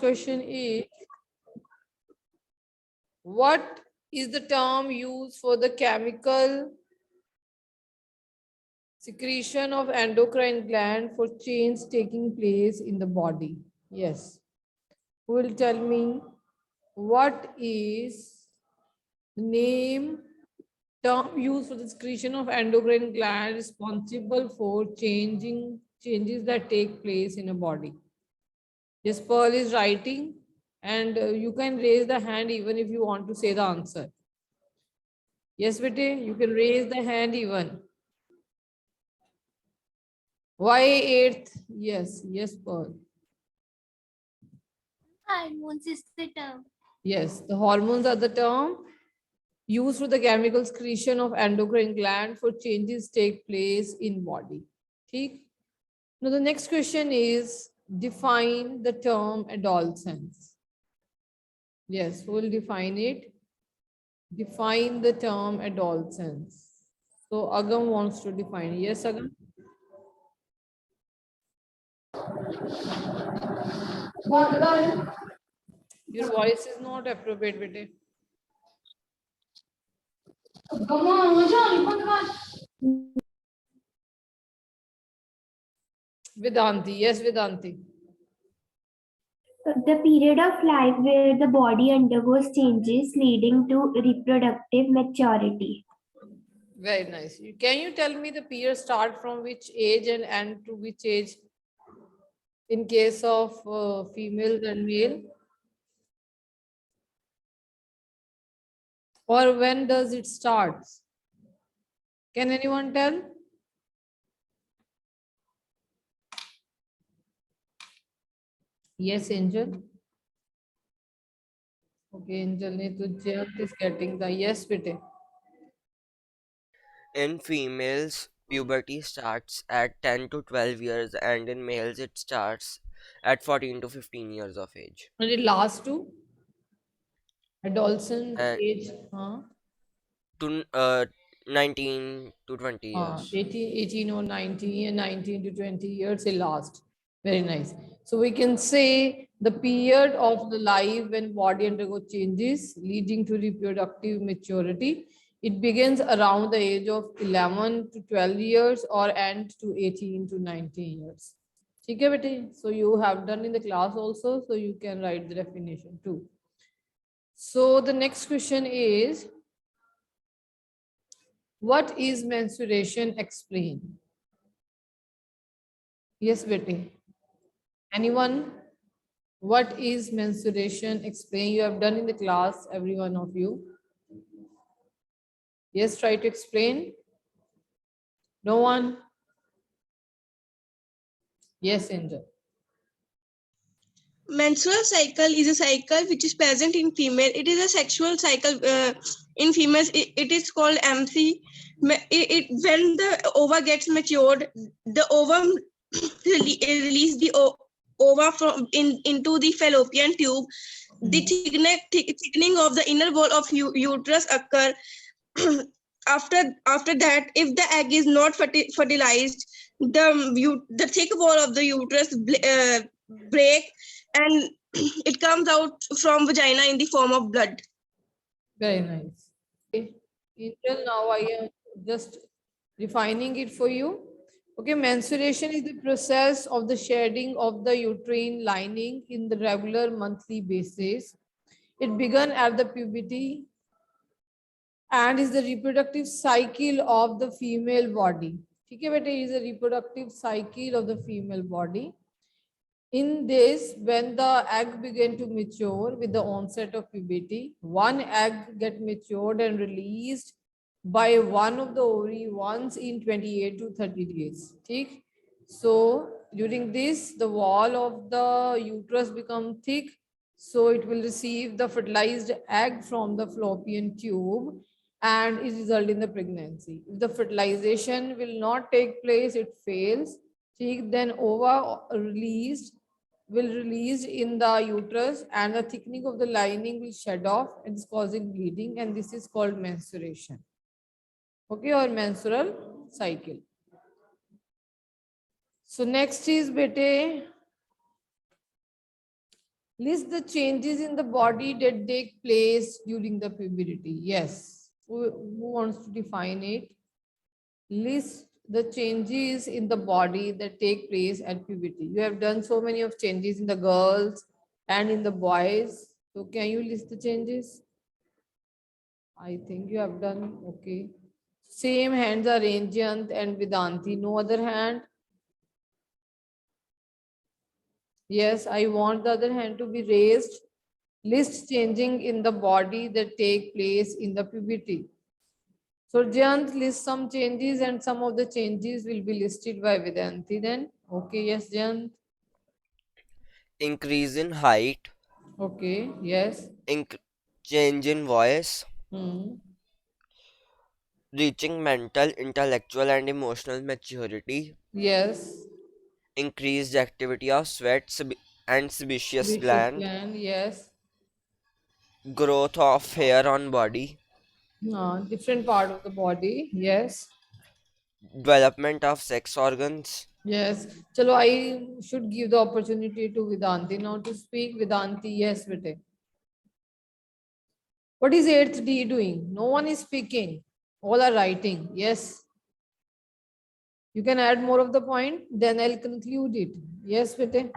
question is, what is the term used for the chemical secretion of endocrine gland for change taking place in the body? Yes. Who will tell me what is the name term used for the secretion of endocrine gland responsible for changes that take place in a body? Yes, Pearl is writing, and you can raise the hand even if you want to say the answer. Yes, Bete, you can raise the hand even. Why eighth? Yes, yes, Pearl. Hormones is the term. Yes, the hormones are the term used for the chemical secretion of endocrine gland for changes take place in body. Okay. Now the next question is, define the term adolescence. Yes, who will define it? Define the term adolescence. So Agam wants to define. Yes, Agam. Your voice is not appropriate, Bete. Vedanti. Yes, Vedanti. The period of life where the body undergoes changes leading to reproductive maturity. Very nice. Can you tell me the period start from which age and end to which age in case of female and male? Or when does it start? Can anyone tell? Yes, Angel. Okay, Angel is getting the yes, bete. In females, puberty starts at 10 to 12 years, and in males, it starts at 14 to 15 years of age. And it lasts to adolescent And age, huh? to 19 to 20 years. 18 or 19 and 19 to 20 years it lasts. Very nice. So we can say the period of the life when body undergoes changes leading to reproductive maturity. It begins around the age of 11 to 12 years or end to 18 to 19 years. Okay, beti? So you have done in the class also, so you can write the definition too. So the next question is, what is menstruation? Explain. Yes, Betty. Anyone? What is menstruation? Explain. You have done in the class, every one of you. Yes, try to explain. No one? Yes, Angel. Menstrual cycle is a cycle which is present in female. It is a sexual cycle in females. It is called MC. When the ova gets matured, the ovum release the ova from into the fallopian tube. The thickening of the inner wall of uterus occur. After that, if the egg is not fertilized, the thick wall of the uterus break, and it comes out from vagina in the form of blood. Very nice. Okay. Angel, now I am just refining it for you. Okay, menstruation is the process of the shedding of the uterine lining in the regular monthly basis. It began at the puberty and is the reproductive cycle of the female body. Okay, but it is a reproductive cycle of the female body. In this, when the egg began to mature with the onset of puberty, one egg get matured and released by one of the ovary once in 28 to 30 days. Okay? So during this, the wall of the uterus become thick, so it will receive the fertilized egg from the fallopian tube and it result in the pregnancy. If the fertilization will not take place, it fails. Then ova will release in the uterus and the thickening of the lining will shed off and it's causing bleeding, and this is called menstruation. Okay, or menstrual cycle. So next is bete, List the changes in the body that take place during the puberty. Yes. Who wants to define it? List the changes in the body that take place at puberty. You have done so many of changes in the girls and in the boys. So can you list the changes? I think you have done okay. Same hands are Ranjant and Vedanti. No other hand. Yes, I want the other hand to be raised. List changing in the body that take place in the puberty. So Jayant list some changes and some of the changes will be listed by Vedanti then. Okay, yes, Jayant. Increase in height, Okay, yes. change in voice, Hmm. reaching mental, intellectual, and emotional maturity, Yes. increased activity of sweat and sebaceous Vicious gland, gland, yes. growth of hair on body, Different part of the body, yes. development of sex organs. Yes. Chalo, I should give the opportunity to Vedanti now to speak. Vedanti, yes, bete. What is 8th D doing? No one is speaking. All are writing. Yes. You can add more of the point, then I'll conclude it. Yes, bete.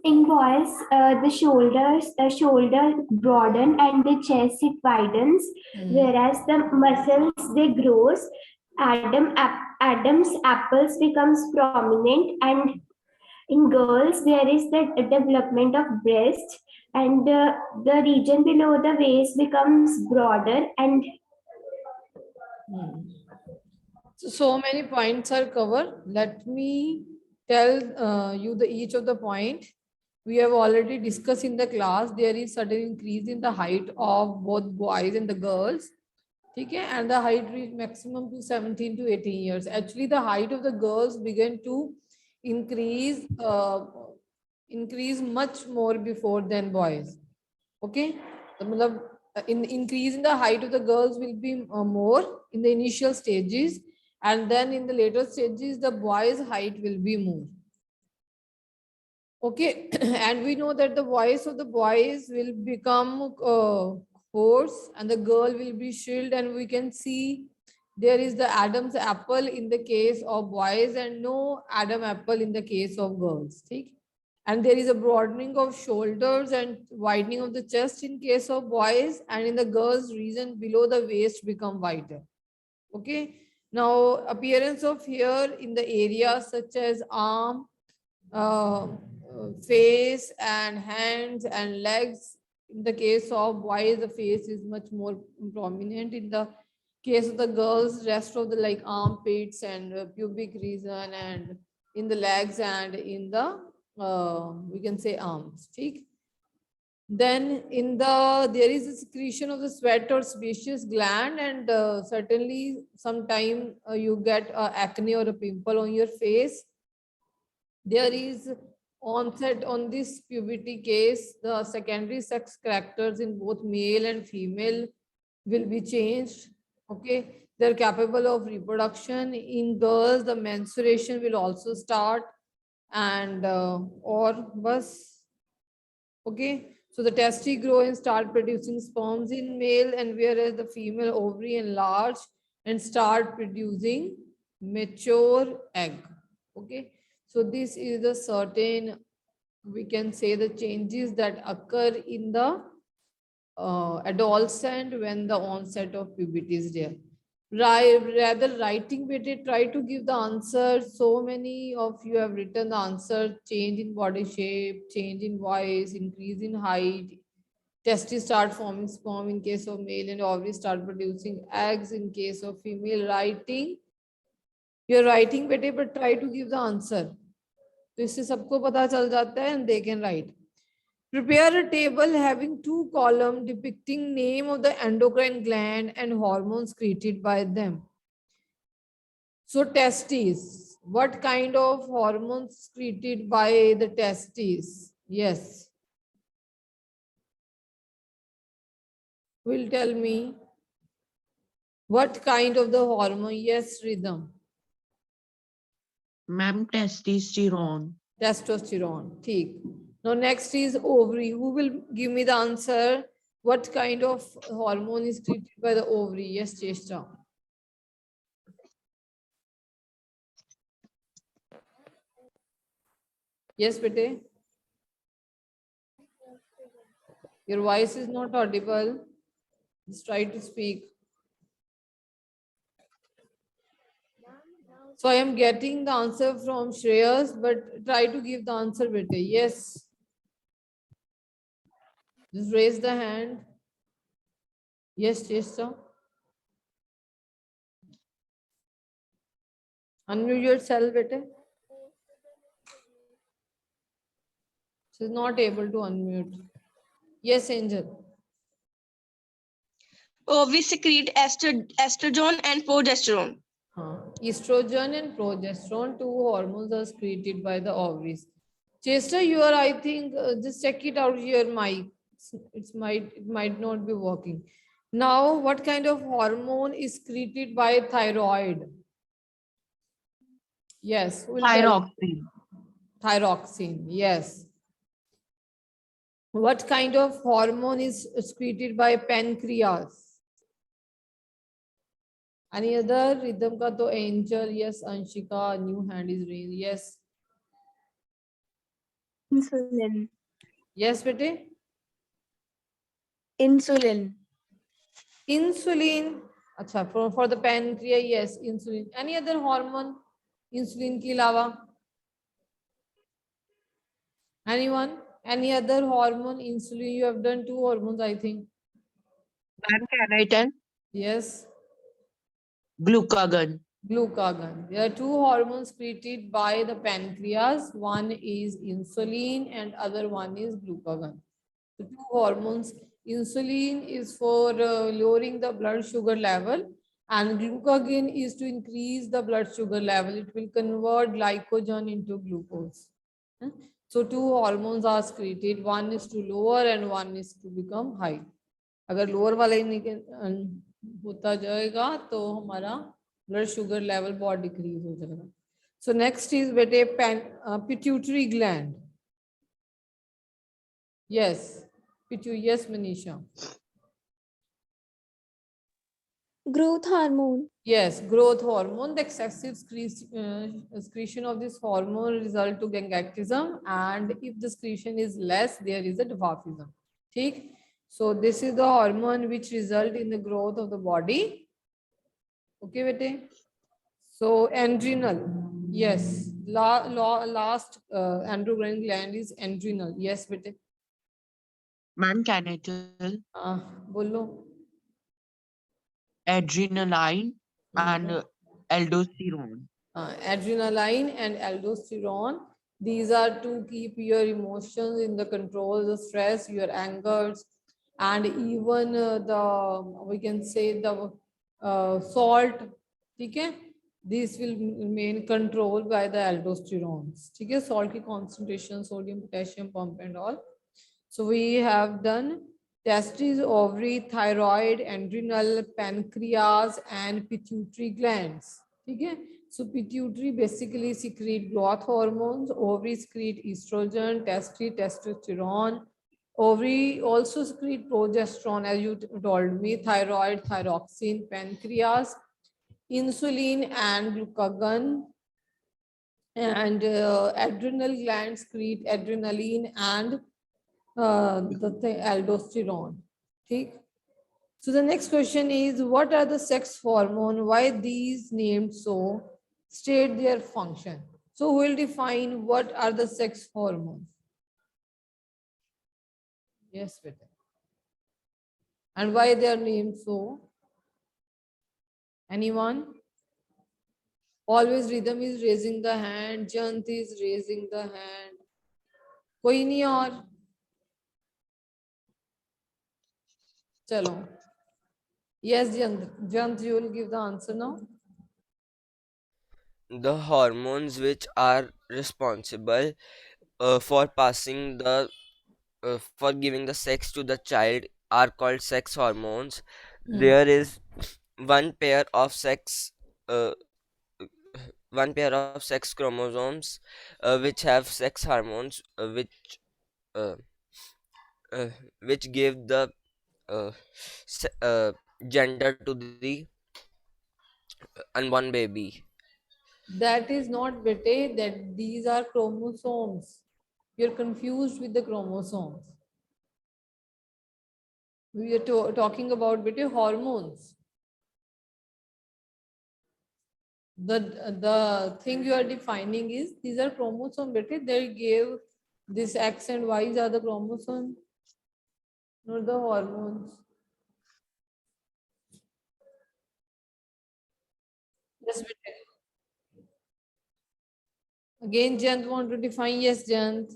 In boys, the shoulder broaden and the chest it widens, whereas the muscles they grows. Adam's apples becomes prominent, and in girls there is the development of breast, and the region below the waist becomes broader and So many points are covered. Let me tell you the each of the point. We have already discussed in the class. There is sudden increase in the height of both boys and the girls. Okay, and the height reached maximum to 17 to 18 years. Actually, the height of the girls began to increase increase much more before than boys. Okay, the matlab, in increase in the height of the girls will be more in the initial stages, and then in the later stages the boys height will be more. Okay, and we know that the voice of the boys will become hoarse and the girl will be shrilled, and we can see there is the Adam's apple in the case of boys and no Adam apple in the case of girls. Okay? And there is a broadening of shoulders and widening of the chest in case of boys, and in the girls region below the waist become wider. Okay, now appearance of hair in the areas such as arm, face and hands and legs. In the case of boys, the face is much more prominent. In the case of the girls, rest of the like armpits and pubic region, and in the legs and in the we can say arms. Okay? Then in the there is a secretion of the sweat or sebaceous gland, and certainly sometime you get acne or a pimple on your face. There is onset on this puberty case, the secondary sex characters in both male and female will be changed. Okay, they're capable of reproduction. In girls, the menstruation will also start, and or bus. Okay, so the testes grow and start producing sperms in male, and whereas the female ovary enlarge and start producing mature egg. Okay, so this is the certain, we can say, the changes that occur in the adolescent when the onset of puberty is there. Rather writing better, try to give the answer. So many of you have written the answer: change in body shape, change in voice, increase in height, testes start forming sperm in case of male, and ovaries start producing eggs in case of female. Writing, you're writing better, but try to give the answer. तो इससे सबको पता चल जाता है, and they can write. Prepare a table having 2 columns depicting name of the endocrine gland and hormones secreted by them. So testes, what kind of hormones secreted by the testes? Yes. Will tell me what kind of the hormone? Yes, Rhythm. Ma'am, testosterone. Testosterone. ठीक. Now next is ovary. Who will give me the answer? What kind of hormone is secreted by the ovary? Yes, Cheshta. Yes, bete. Your voice is not audible. Just try to speak. So I am getting the answer from Shreyas, but try to give the answer, bete. Yes. Just raise the hand. Yes, Cheshta. Unmute yourself, bete. She's not able to unmute. Yes, Angel. We secrete estrogen and progesterone. Estrogen and progesterone, two hormones are secreted by the ovaries. Chester, you are, I think, just check it out your mic. It might not be working. Now, what kind of hormone is secreted by thyroid? Yes, who will tell me? Thyroxine, yes. What kind of hormone is secreted by pancreas? Any other? Rhythm ka to Angel, yes. Anshika, new hand is raised, yes. Insulin. Yes, bete? Insulin. Insulin. Acha, for the pancreas, yes, insulin. Any other hormone? Insulin ke alawa? Anyone? Any other hormone? Insulin, you have done two hormones, I think. Ma'am, can I tell? Yes. Glucagon. Glucagon. There are two hormones secreted by the pancreas. One is insulin and other one is glucagon. The two hormones, insulin is for lowering the blood sugar level and glucagon is to increase the blood sugar level. It will convert glycogen into glucose. Huh? So two hormones are secreted. One is to lower and one is to become high. अगर lower वाला ही होता जाएगा तो हमारा blood sugar level बहुत decrease हो जाएगा. So next is बेटे pituitary gland. Yes yes, Manisha. Growth hormone. Yes, growth hormone. The excessive excretion of this hormone result to ganglitism, and if the excretion is less, there is a dwarfism. Okay? So this is the hormone which result in the growth of the body. Okay, bete? So adrenal. Yes, last endocrine gland is adrenal. Yes, bete? Ma'am, can I tell? Bolo. Adrenaline and aldosterone. Adrenaline and aldosterone. These are to keep your emotions in the control, the stress, your angers, and even we can say the salt. Okay? These will remain controlled by the aldosterones. Okay? Salt ki concentration, sodium, potassium, pump and all. So we have done testes, ovary, thyroid, adrenal, pancreas, and pituitary glands. Okay? So pituitary basically secrete growth hormones, ovary secrete estrogen, testes testosterone, ovary also secrete progesterone as you told me, thyroid, thyroxine, pancreas, insulin and glucagon, and adrenal glands secrete adrenaline and the aldosterone. Okay? So the next question is, what are the sex hormone? Why these named so? State their function. So we'll define what are the sex hormones. Yes, better. And why they are named so? Anyone? Always Rhythm is raising the hand. Jant is raising the hand. कोई नहीं और? Chalo. Yes, Jant, you will give the answer now. The hormones which are responsible for passing the for giving the sex to the child are called sex hormones. There is one pair of sex one pair of sex chromosomes which have sex hormones uh, uh, which give the uh, gender to the unborn baby. That is not bete, that these are chromosomes. You're confused with the chromosomes. We are talking about bete hormones. The thing you are defining is these are chromosomes bete. They gave this X and Y are the chromosomes, not the hormones. Yes, bete. Again, Jant want to define. Yes, Jant.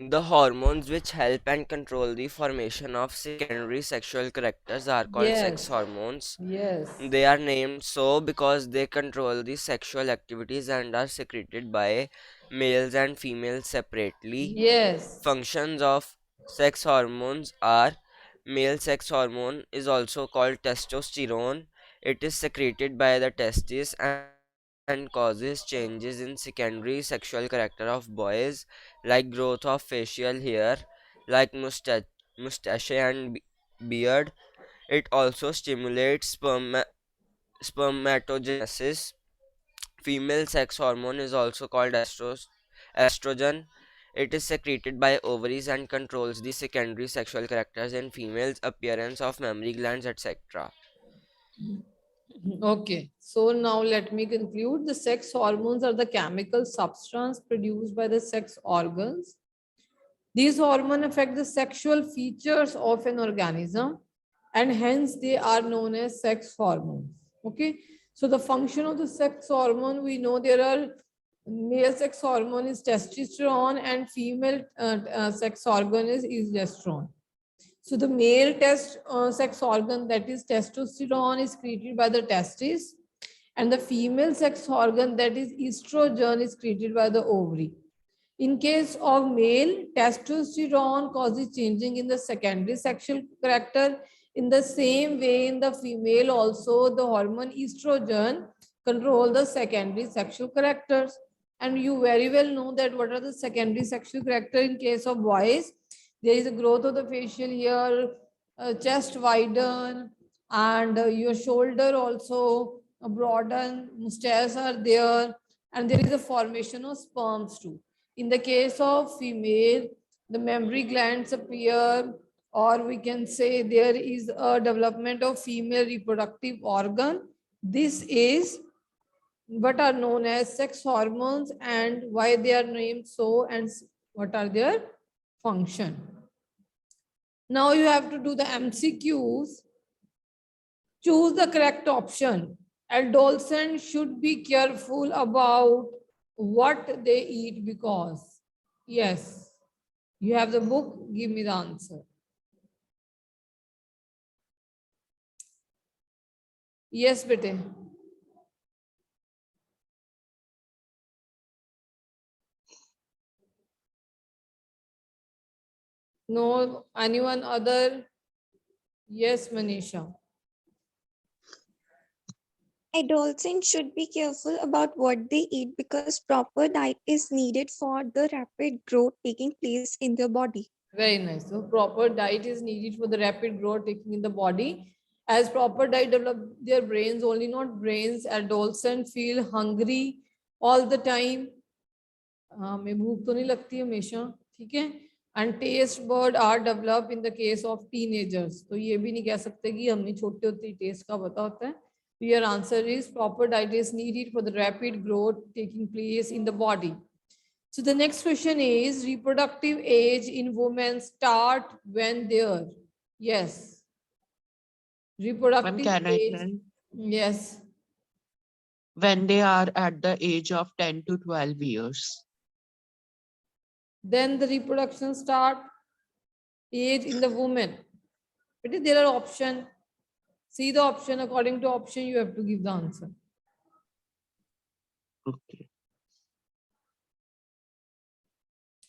The hormones which help and control the formation of secondary sexual characters are called sex Yes. hormones. Yes. They are named so because they control the sexual activities and are secreted by males and females separately. Yes. Functions of sex hormones are: male sex hormone is also called testosterone. It is secreted by the testes and causes changes in secondary sexual character of boys, like growth of facial hair, like mustache and beard. It also stimulates spermatogenesis. Female sex hormone is also called estrogen. It is secreted by ovaries and controls the secondary sexual characters in females, appearance of mammary glands, etc. Okay, so now let me conclude. The sex hormones are the chemical substance produced by the sex organs. These hormones affect the sexual features of an organism and hence they are known as sex hormones. Okay, so the function of the sex hormone, we know there are male sex hormone is testosterone and female sex organ is estrogen. So the male sex organ, that is testosterone, is created by the testes, and the female sex organ, that is estrogen, is created by the ovary. In case of male, testosterone causes changing in the secondary sexual character. In the same way, in the female also, the hormone estrogen control the secondary sexual characters. And you very well know that what are the secondary sexual character in case of boys. There is a growth of the facial hair, chest widen, and your shoulder also broaden, mustache are there, and there is a formation of sperms too. In the case of female, the mammary glands appear, or we can say there is a development of female reproductive organ. This is what are known as sex hormones and why they are named so and what are their function. Now you have to do the MCQs. Choose the correct option. Adolescents should be careful about what they eat because, yes, you have the book, give me the answer. Yes, bete. No, anyone other? Yes, Manisha. Adolescents should be careful about what they eat because proper diet is needed for the rapid growth taking place in their body. Very nice. So proper diet is needed for the rapid growth taking in the body. As proper diet develop their brains, only not brains, adolescents feel hungry all the time. हमें भूख तो नहीं लगती हमेशा, ठीक है. And taste बर्ड are develop in the case of teenagers. तो ये भी नहीं कह सकते कि हमने छोटे होते ही टेस्ट का पता होता है. Your answer is proper diet is needed for the rapid growth taking place in the body. So the next question is reproductive age in women start when there. Yes. Ma'am, Reproductive can I age. tell? Yes. When they are at the age of 10 to 12 years. Then the reproduction start age in the woman. But there are option. See the option. According to option, you have to give the answer. Okay.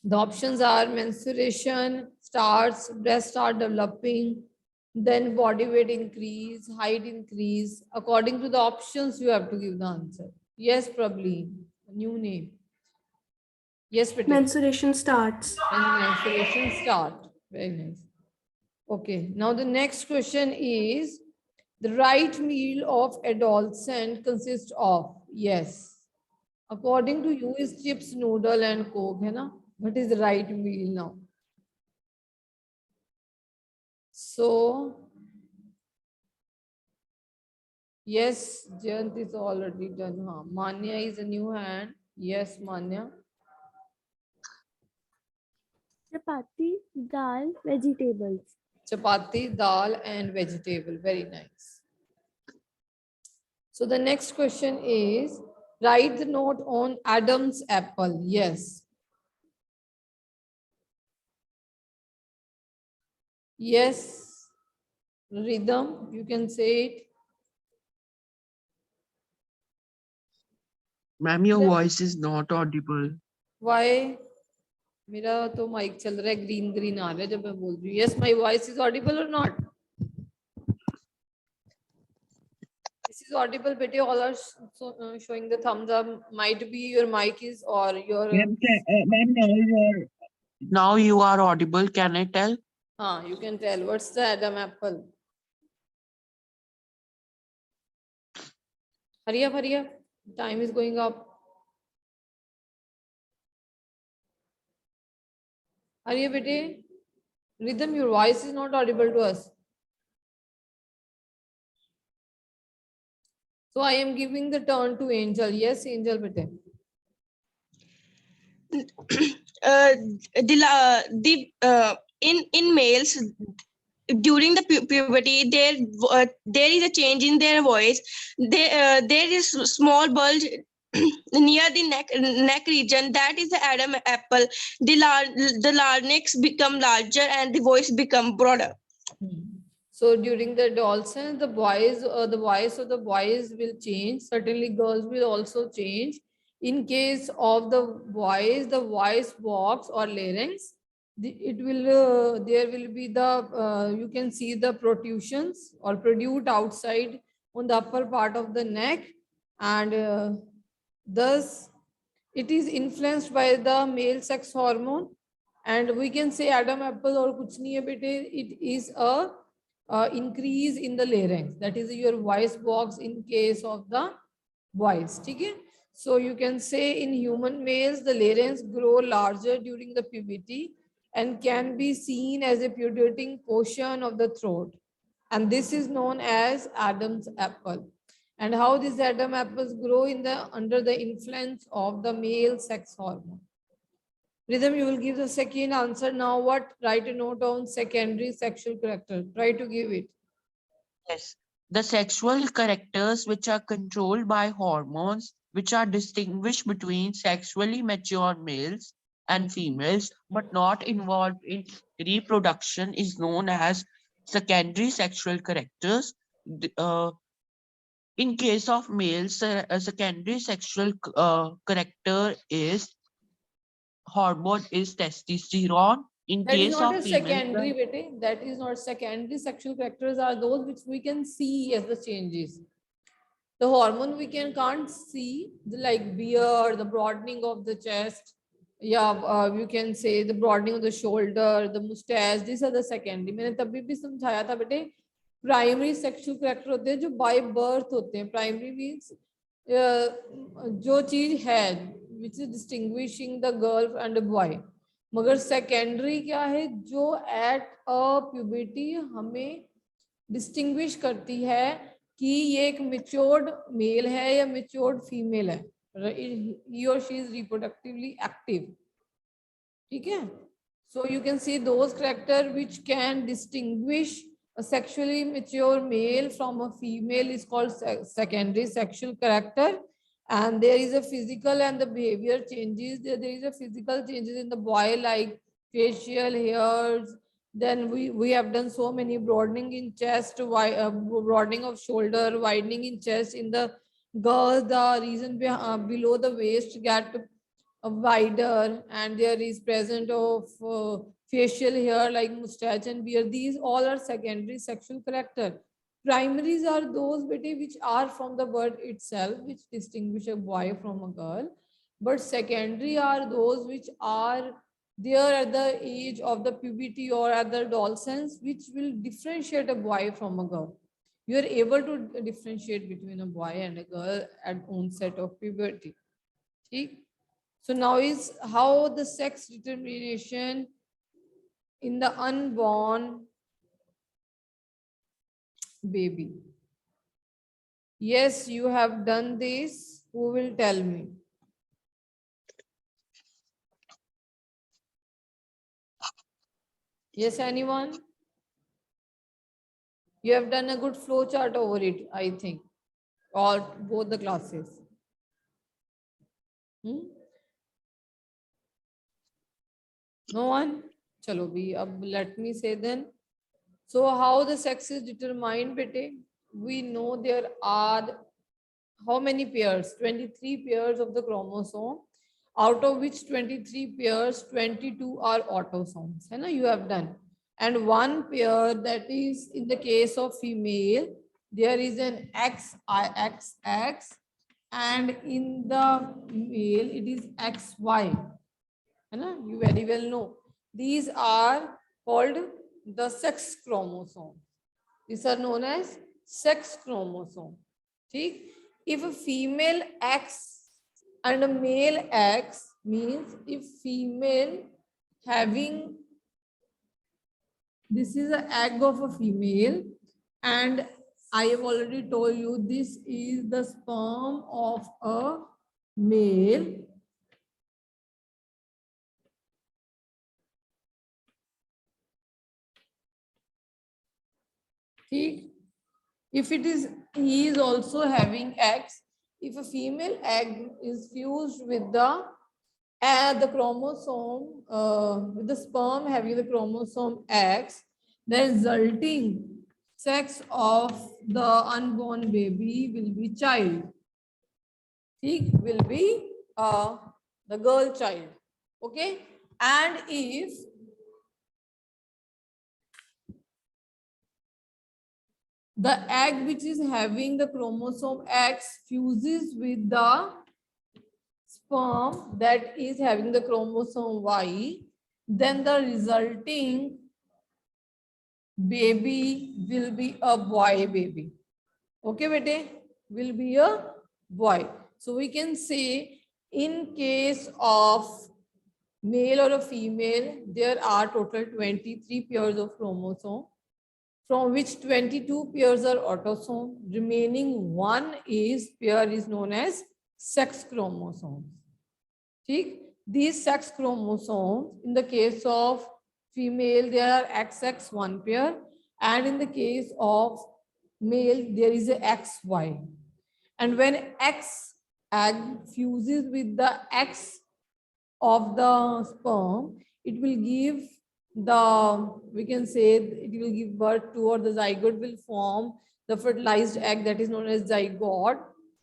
The options are menstruation starts, breasts start developing, then body weight increase, height increase. According to the options, you have to give the answer. Yes, Prableen, new name. Yes, Patel. Menstruation starts. And menstruation start. Very nice. Okay, now the next question is the right meal of adolescent consists of? Yes. According to you is chips, noodle and coke, hai na? What is the right meal now? So, yes, Jayant is already done. Huh? Manya is a new hand. Yes, Manya. Chapati, dal, vegetables. Chapati, dal and vegetable. Very nice. So the next question is, write the note on Adam's apple. Yes. Yes. Rhythm, you can say it. Ma'am, your Yeah. voice is not audible. Why? मेरा तो mic चल रहा है green green आ रहा है जब मैं बोल रही हूँ. Yes, my voice is audible or not? This is audible, bete. All are showing the thumbs up. Might be your mic is or your. Ma'am, now you are audible. Can I tell? You can tell. What's the Adam apple? Hurry up, hurry up. Time is going up. Hurry up, bete. Rhythm, your voice is not audible to us. So I am giving the turn to Angel. Yes, Angel, bete. In males during the puberty there is a change in their voice. There is small bulge near the neck region, that is the Adam apple. The larynx become larger and the voice become broader. So during the adolescence, the voice of the boys will change. Certainly, girls will also change. In case of the voice box or larynx, there will be the you can see the protrusions or protrude outside on the upper part of the neck, and thus it is influenced by the male sex hormone. And we can say Adam apple or kuch nahi hai bete, it is a increase in the larynx, that is your voice box in case of the voice. Okay, so you can say in human males the larynx grow larger during the puberty and can be seen as a protruding portion of the throat, and this is known as Adam's apple. And how these Adam apples grow in the under the influence of the male sex hormone. Rhythm, you will give the second answer. Now what? Write a note on secondary sexual character. Try to give it. Yes. The sexual characters which are controlled by hormones, which are distinguished between sexually mature males and females, but not involved in reproduction, is known as secondary sexual characters. In case of males, a secondary sexual character is hormone is testosterone. In That is case not of a females, secondary, bete. That is not secondary. Sexual characters are those which we can see as the changes. The hormone we can't see, the like beard, the broadening of the chest. Yeah, you can say the broadening of the shoulder, the mustache. These are the secondary. मैंने तभी भी समझाया था बेटे. Primary sexual character होते हैं जो by birth होते हैं. Primary means जो चीज है, which is distinguishing the girl and the boy. मगर सेकेंडरी क्या है जो एट अ प्यूबर्टी हमें डिस्टिंग्विश करती है कि ये एक मेच्योर्ड मेल है या मेच्योर्ड फीमेल है, he or she is reproductively active. ठीक है, so you can see those character which can distinguish a sexually mature male from a female is called secondary sexual character. And there is a physical and the behavior changes. There is a physical changes in the boy like facial hairs. Then we have done so many broadening in chest, broadening of shoulder, widening in chest. In the girls, the reason below the waist get wider, and there is present of facial hair like mustache and beard. These all are secondary sexual character. Primaries are those which are from the birth itself, which distinguish a boy from a girl. But secondary are those which are there at the age of the puberty or at the adolescence, which will differentiate a boy from a girl. You are able to differentiate between a boy and a girl at onset of puberty. Okay? So now is how the sex determination in the unborn baby. Yes, you have done this. Who will tell me? Yes, anyone? You have done a good flow chart over it, I think, or both the classes. No one? Chalo bhi, let me say then. So how the sex is determined, bete? We know there are how many pairs? 23 pairs of the chromosome, out of which 23 pairs, 22 are autosomes. Hai na? You have done. And one pair, that is in the case of female, there is an XX, and in the male, it is XY. Hai na? You very well know. These are called the sex chromosome. These are known as sex chromosome. ठीक? If a female X and a male X means if female having, this is an egg of a female, and I have already told you this is the sperm of a male. ठीक? If it is, he is also having eggs. If a female egg is fused with the chromosome, with the sperm having the chromosome X, the resulting sex of the unborn baby will be child. He will be the girl child. Okay? And if the egg which is having the chromosome X fuses with the sperm that is having the chromosome Y, then the resulting baby will be a boy baby. Okay, bete? Will be a boy. So we can say in case of male or a female, there are total 23 pairs of chromosome, from which 22 pairs are autosome. Remaining one pair is known as sex chromosomes. These sex chromosomes, in the case of female, there are XX one pair, and in the case of male, there is a XY. And when X egg fuses with the X of the sperm, it will give we can say it will give birth to, or the zygote will form the fertilized egg that is known as zygote,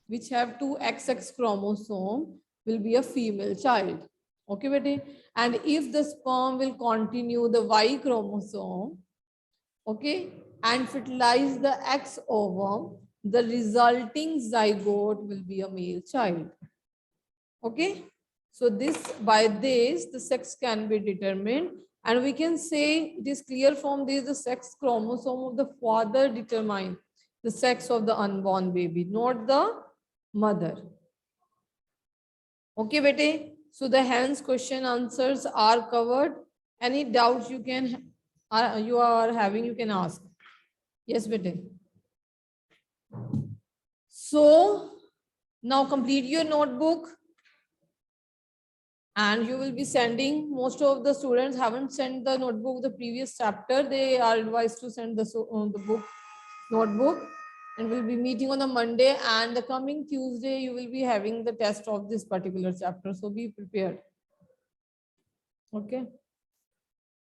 which have two XX chromosome, will be a female child. Okay, bete? And if the sperm will continue the Y chromosome, okay, and fertilize the X ovum, the resulting zygote will be a male child. Okay, so by this the sex can be determined, and we can say it is clear from this the sex chromosome of the father determine the sex of the unborn baby, not the mother. Okay, bete? So the hence question answers are covered. Any doubts you are having, you can ask. Yes, bete. So now complete your notebook, and you will be sending, most of the students haven't sent the notebook the previous chapter. They are advised to send the book notebook, and we'll be meeting on the Monday, and the coming Tuesday you will be having the test of this particular chapter. So be prepared. Okay.